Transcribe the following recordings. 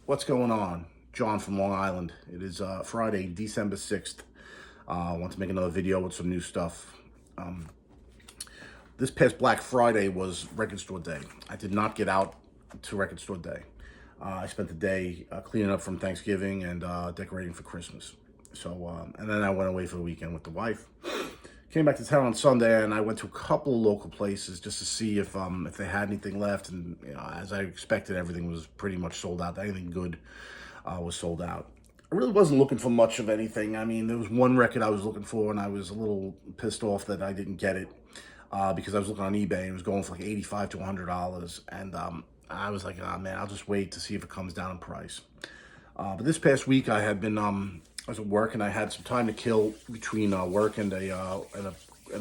What's going on? John from Long Island. It is Friday, December 6th. I want to make another video with some new stuff. Um, this past Black Friday was Record Store Day. I did not get out to Record Store Day. I spent the day cleaning up from Thanksgiving and decorating for Christmas. And then I went away for the weekend with the wife. Came back to town on Sunday, and I went to a couple of local places just to see if they had anything left. And as I expected, everything was pretty much sold out. Anything good was sold out. I really wasn't looking for much of anything. I mean, there was one record I was looking for, and I was a little pissed off that I didn't get it because I was looking on eBay and it was going for like $85 to $100, and I was like, oh man, I'll just wait to see if it comes down in price. But this past week, I was at work and I had some time to kill between work and a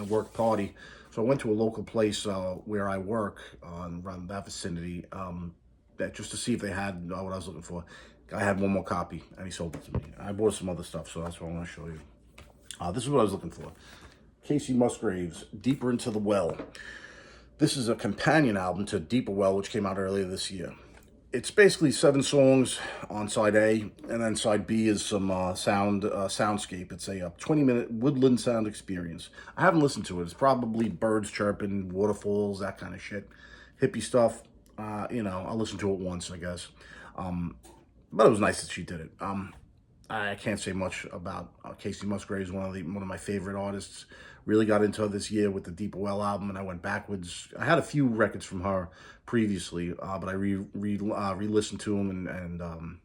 work party. So I went to a local place where I work around that vicinity that just to see if they had what I was looking for. I had one more copy and he sold it to me. I bought some other stuff, so that's what I want to show you. This is what I was looking for. Kacey Musgraves, Deeper Into the Well. This is a companion album to Deeper Well, which came out earlier this year. It's basically 7 songs on side A, and then side B is some soundscape. It's a 20-minute woodland sound experience. I haven't listened to it. It's probably birds chirping, waterfalls, that kind of shit. Hippie stuff. I'll listen to it once, I guess. But it was nice that she did it. I can't say much about Kacey Musgraves, one of my favorite artists. Really got into her this year with the Deeper Well album, and I went backwards. I had a few records from her previously, but I re-listened to them, and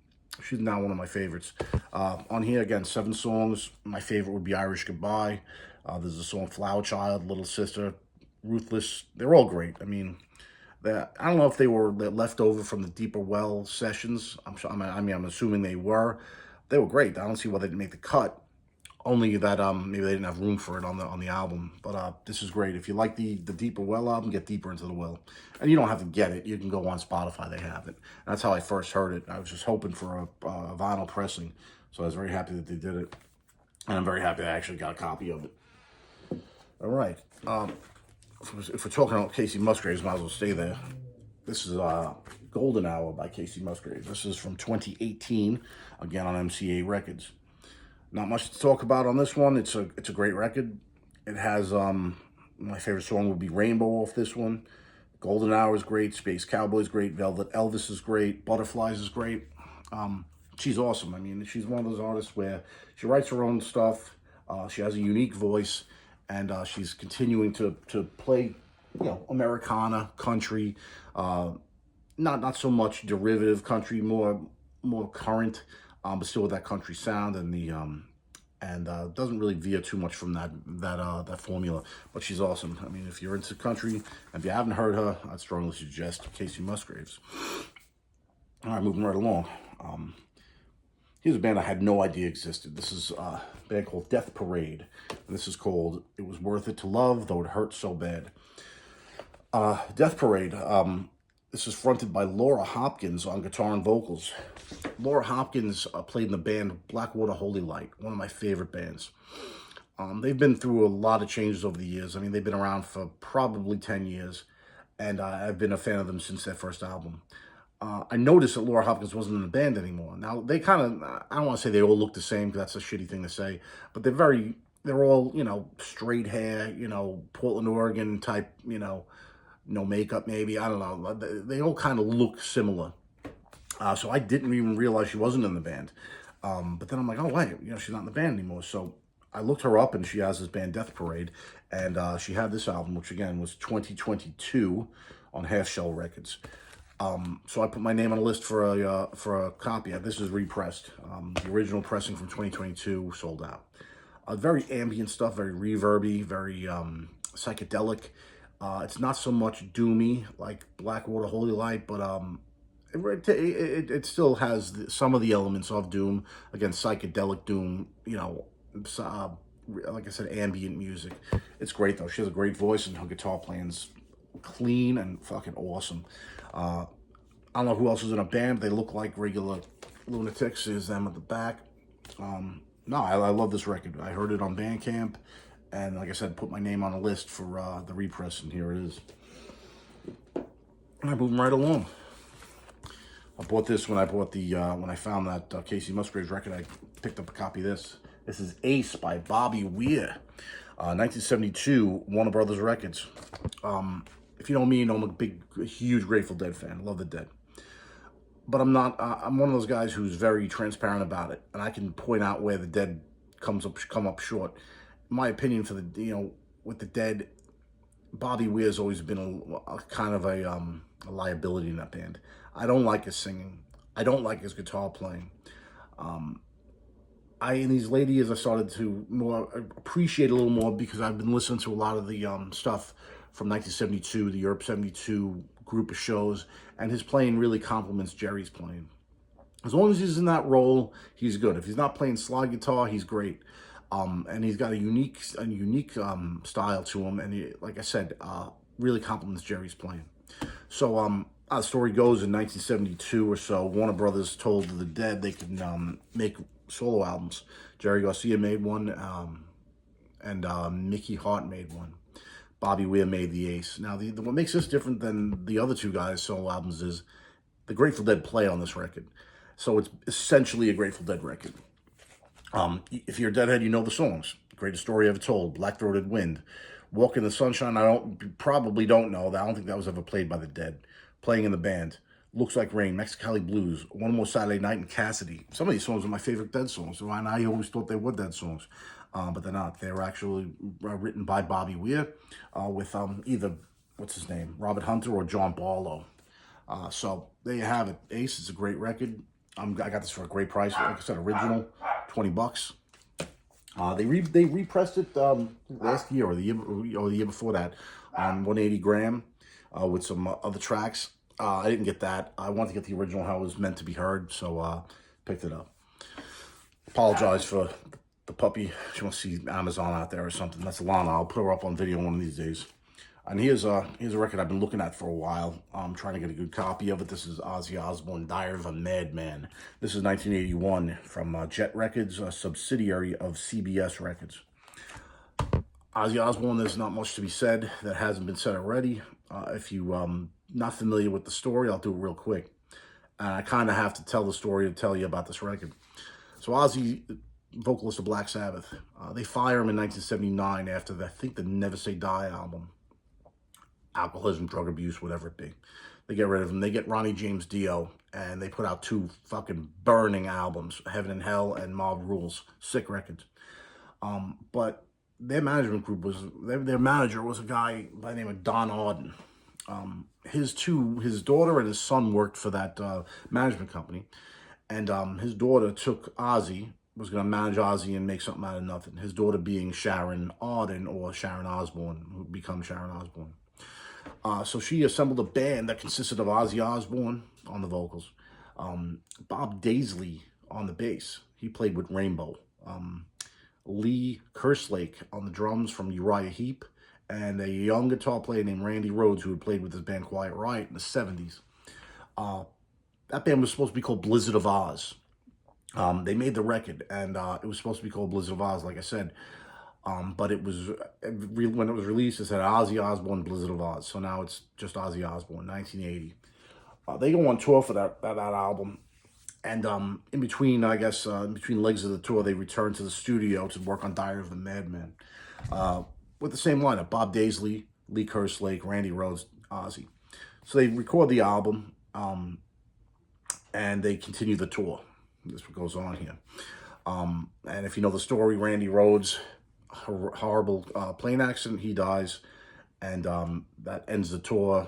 she's now one of my favorites. On here, again, 7 songs. My favorite would be Irish Goodbye. There's a song Flower Child, Little Sister, Ruthless. They're all great. I mean, I don't know if they were left over from the Deeper Well sessions. I'm assuming they were. They were great. I don't see why they didn't make the cut. Only that maybe they didn't have room for it on the album. But this is great. If you like the Deeper Well album, get Deeper Into the Well. And you don't have to get it. You can go on Spotify. They have it. That's how I first heard it. I was just hoping for a vinyl pressing. So I was very happy that they did it. And I'm very happy that I actually got a copy of it. All right. If we're talking about Kacey Musgraves, might as well stay there. This is Golden Hour by Kacey Musgraves. This is from 2018, again on MCA Records. Not much to talk about on this one. It's a great record. It has my favorite song would be Rainbow off this one. Golden Hour is great. Space Cowboy is great. Velvet Elvis is great. Butterflies is great. She's awesome. I mean, she's one of those artists where she writes her own stuff. She has a unique voice, and she's continuing to play, Americana country. Not so much derivative country, more current, but still with that country sound, and doesn't really veer too much from that formula. But she's awesome. I mean, if you're into country, if you haven't heard her, I'd strongly suggest Kacey Musgraves. All right, moving right along. Here's a band I had no idea existed. This is a band called Death Parade. And this is called It Was Worth It to Love, Though It Hurt So Bad. Death Parade. This is fronted by Laura Hopkins on guitar and vocals. Laura Hopkins played in the band Blackwater Holy Light, one of my favorite bands. They've been through a lot of changes over the years. I mean, they've been around for probably 10 years, and I've been a fan of them since their first album. I noticed that Laura Hopkins wasn't in the band anymore. Now, they kind of, I don't want to say they all look the same, because that's a shitty thing to say, but they're all, straight hair, Portland, Oregon type, no makeup maybe, I don't know. They all kind of look similar. So I didn't even realize she wasn't in the band. But then I'm like, oh, wait, she's not in the band anymore. So I looked her up, and she has this band, Death Parade, and she had this album, which again was 2022 on Half Shell Records. So I put my name on a list for a copy. This is repressed. The original pressing from 2022 sold out. Very ambient stuff, very reverby, very psychedelic. It's not so much doomy like Blackwater Holy Light, but it still has some of the elements of doom. Again, psychedelic doom, like I said, ambient music. It's great, though. She has a great voice, and her guitar playing's clean and fucking awesome. I don't know who else is in a band. They look like regular lunatics. There's them at the back. No, I love this record. I heard it on Bandcamp, and like I said, put my name on a list for the repress, and here it is. All right, moving right along. I bought this when I bought the when I found that Casey Musgraves record. I picked up a copy of this. This is Ace by Bobby Weir, 1972, Warner Brothers Records. If you know me, you know I'm a huge Grateful Dead fan. Love the Dead, but I'm not. I'm one of those guys who's very transparent about it, and I can point out where the Dead come up short. In my opinion, for the with the Dead, Bobby Weir's always been a kind of a liability in that band. I don't like his singing. I don't like his guitar playing. In these late years, I started to more appreciate a little more because I've been listening to a lot of the stuff from 1972, the Europe 72 group of shows, and his playing really complements Jerry's playing. As long as he's in that role, he's good. If he's not playing slide guitar, he's great. And he's got a unique style to him, and he, like I said, really complements Jerry's playing. So the story goes, in 1972 or so, Warner Brothers told the Dead they could make solo albums. Jerry Garcia made one, and Mickey Hart made one. Bobby Weir made the Ace. Now, what makes this different than the other two guys' solo albums is the Grateful Dead play on this record. So it's essentially a Grateful Dead record. If you're a Deadhead, you know the songs. Greatest Story Ever Told, Black-Throated Wind, Walk in the Sunshine. Probably don't know that. I don't think that was ever played by the Dead. Playing in the Band, Looks Like Rain, Mexicali Blues, One More Saturday Night, and Cassidy. Some of these songs are my favorite Dead songs, and I always thought they were Dead songs, but they're not. They're actually written by Bobby Weir with either, what's his name, Robert Hunter or John Barlow. So there you have it. Ace, it's a great record. I got this for a great price. Like I said, original, $20. They repressed it last year or the year before that on 180 gram with some other tracks. I didn't get that. I wanted to get the original how it was meant to be heard, so picked it up. Apologize for the puppy. She wants to see Amazon out there or something. That's Lana. I'll put her up on video one of these days. And here's a record I've been looking at for a while. I'm trying to get a good copy of it. This is Ozzy Osbourne, Diary of a Madman. This is 1981 from Jet Records, a subsidiary of CBS Records. Ozzy Osbourne, there's not much to be said that hasn't been said already. If you not familiar with the story, I'll do it real quick. And I kind of have to tell the story to tell you about this record. So Ozzy, vocalist of Black Sabbath, they fire him in 1979 after I think the Never Say Die album. Alcoholism, drug abuse, whatever it be. They get rid of him. They get Ronnie James Dio, and they put out two fucking burning albums, Heaven and Hell and Mob Rules. Sick records. But their management group their manager was a guy by the name of Don Arden. His daughter and his son worked for that management company, and his daughter took Ozzy, was going to manage Ozzy and make something out of nothing. His daughter being Sharon Arden, or Sharon Osbourne, who becomes Sharon Osbourne. So she assembled a band that consisted of Ozzy Osbourne on the vocals, Bob Daisley on the bass. He played with Rainbow. Lee Kerslake on the drums from Uriah Heep, and a young guitar player named Randy Rhoads, who had played with his band Quiet Riot in the 70s. That band was supposed to be called Blizzard of Oz. They made the record, and it was supposed to be called Blizzard of Oz, like I said. But it was, when it was released, it said Ozzy Osbourne, Blizzard of Oz. So now it's just Ozzy Osbourne, 1980. They go on tour for that album. And in between, I guess, in between legs of the tour, they returned to the studio to work on Diary of a Madman. With the same lineup, Bob Daisley, Lee Kerslake, Randy Rhoads, Ozzy. So they record the album, and they continue the tour. That's what goes on here. And if you know the story, Randy Rhoads, horrible plane accident, he dies, and that ends the tour.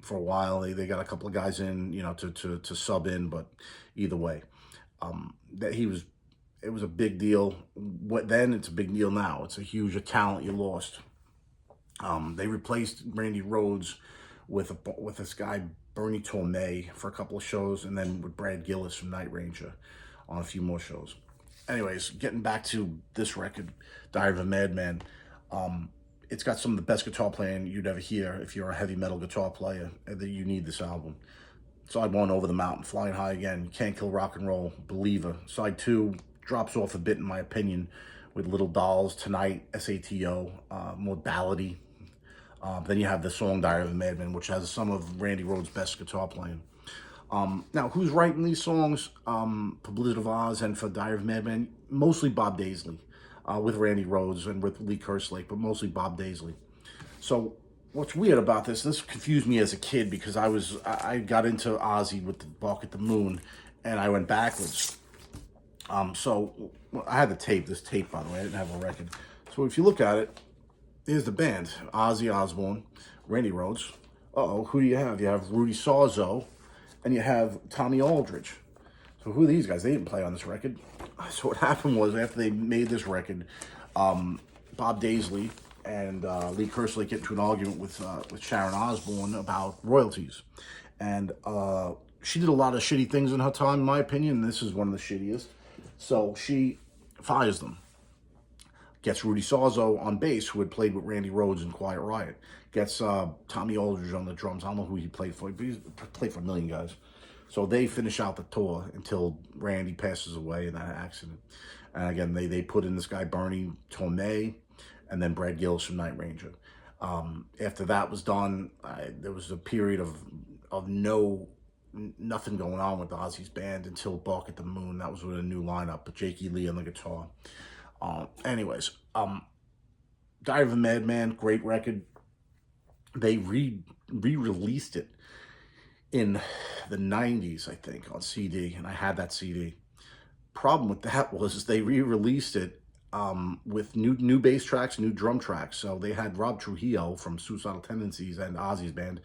For a while they got a couple of guys in, to sub in, but either way, it was a big deal. Then it's a big deal now. It's a huge talent you lost. They replaced Randy Rhoads with this guy Bernie Tormé for a couple of shows, and then with Brad Gillis from Night Ranger on a few more shows. Anyways, getting back to this record, Diary of a Madman, it's got some of the best guitar playing you'd ever hear if you're a heavy metal guitar player. That you need this album. Side 1, Over the Mountain, Flying High Again, Can't Kill Rock and Roll, Believer. Side 2 drops off a bit, in my opinion, with Little Dolls, Tonight, SATO, more ballady. Then you have the song Diary of a Madman, which has some of Randy Rhoads' best guitar playing. Now, who's writing these songs for Blizzard of Oz and for Diary of a Madman? Mostly Bob Daisley, with Randy Rhoads and with Lee Kerslake, but mostly Bob Daisley. So what's weird about this confused me as a kid because I got into Ozzy with the Bark at the Moon, and I went backwards. So I had this tape, by the way, I didn't have a record. So if you look at it, here's the band: Ozzy Osbourne, Randy Rhoads. Who do you have? You have Rudy Sarzo, and you have Tommy Aldridge. So who are these guys? They didn't play on this record. So what happened was, after they made this record, Bob Daisley and Lee Kerslake get into an argument with Sharon Osbourne about royalties, and she did a lot of shitty things in her time, in my opinion. And this is one of the shittiest. So she fires them. Gets Rudy Sarzo on bass, who had played with Randy Rhoads in Quiet Riot. Gets Tommy Aldridge on the drums. I don't know who he played for, but he played for a million guys. So they finish out the tour until Randy passes away in that accident. And again, they put in this guy, Bernie Tomei, and then Brad Gillis from Night Ranger. After that was done, there was a period of nothing going on with Ozzy's band until Bark at the Moon. That was with a new lineup, but Jakey Lee on the guitar. Anyways, Diary of a Madman, great record. They re-released it in the 90s, I think, on CD, and I had that CD. Problem with that was they re-released it with new bass tracks, new drum tracks. So they had Rob Trujillo from Suicidal Tendencies and Ozzy's band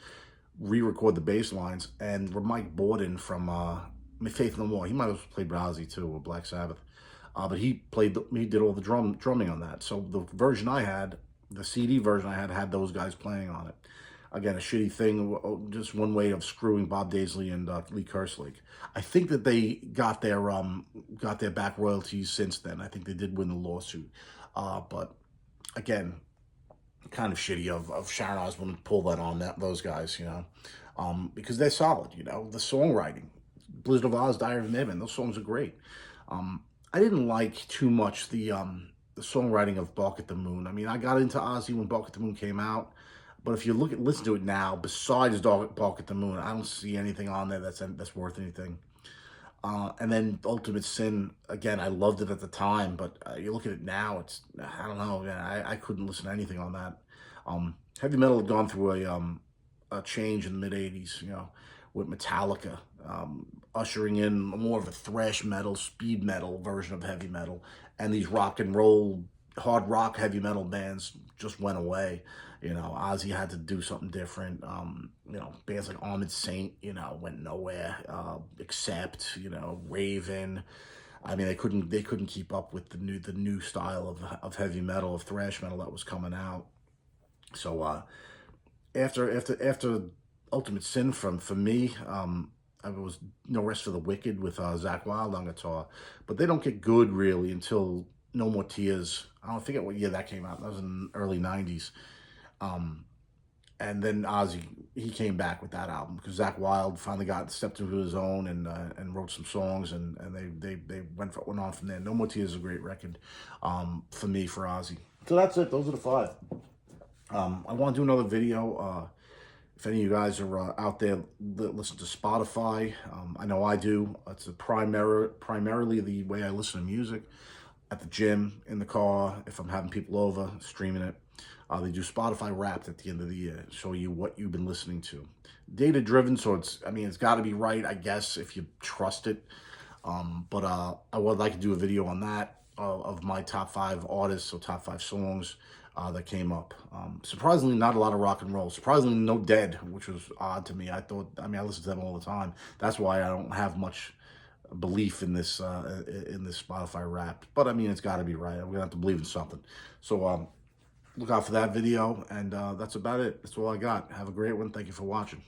re-record the bass lines, and Mike Borden from Faith No More. He might have played with Ozzy too, or Black Sabbath. But he did all the drumming on that. So the version I had, the CD version I had those guys playing on it. Again, a shitty thing, just one way of screwing Bob Daisley and Lee Kerslake. I think that they got their back royalties since then. I think they did win the lawsuit. But again, kind of shitty of Sharon Osbourne to pull that on those guys, you know, because they're solid, you know. The songwriting, Blizzard of Oz, Diary of a Madman, those songs are great. I didn't like too much the songwriting of Bark at the Moon. I mean, I got into Ozzy when Bark at the Moon came out, but if you listen to it now, besides Bark at the Moon, I don't see anything on there that's worth anything. And then Ultimate Sin, again, I loved it at the time, but you look at it now, I don't know, man, I couldn't listen to anything on that. Heavy metal had gone through a change in the mid-'80s, you know, with Metallica, ushering in more of a thrash metal, speed metal version of heavy metal, and these rock and roll, hard rock heavy metal bands just went away. You know, Ozzy had to do something different. You know, bands like Armored Saint, you know, went nowhere. Accept, you know, Raven. I mean, they couldn't keep up with the new style of heavy metal, of thrash metal that was coming out. So after Ultimate Sin for me, it was No Rest for the Wicked with Zakk Wylde on guitar, but they don't get good really until No More Tears. I don't forget what year that came out. That was in the early 90s. And then Ozzy, he came back with that album because Zakk Wylde finally stepped into his own and wrote some songs, and they went on from there. No More Tears is a great record for me, for Ozzy. So that's it. Those are the 5. I want to do another video. If any of you guys are out there that listen to Spotify, I know I do. It's primarily the way I listen to music. At the gym, in the car, if I'm having people over, streaming it. They do Spotify Wrapped at the end of the year, show you what you've been listening to. Data-driven, so it's got to be right, I guess, if you trust it. But I would like to do a video on that, of my top 5 artists, or top 5 songs that came up. Surprisingly, not a lot of rock and roll. Surprisingly, no Dead, which was odd to me. I listen to them all the time. That's why I don't have much belief in this Spotify Wrapped. But I mean, it's got to be right. We're gonna have to believe in something. So look out for that video, and that's about it. That's all I got. Have a great one. Thank you for watching.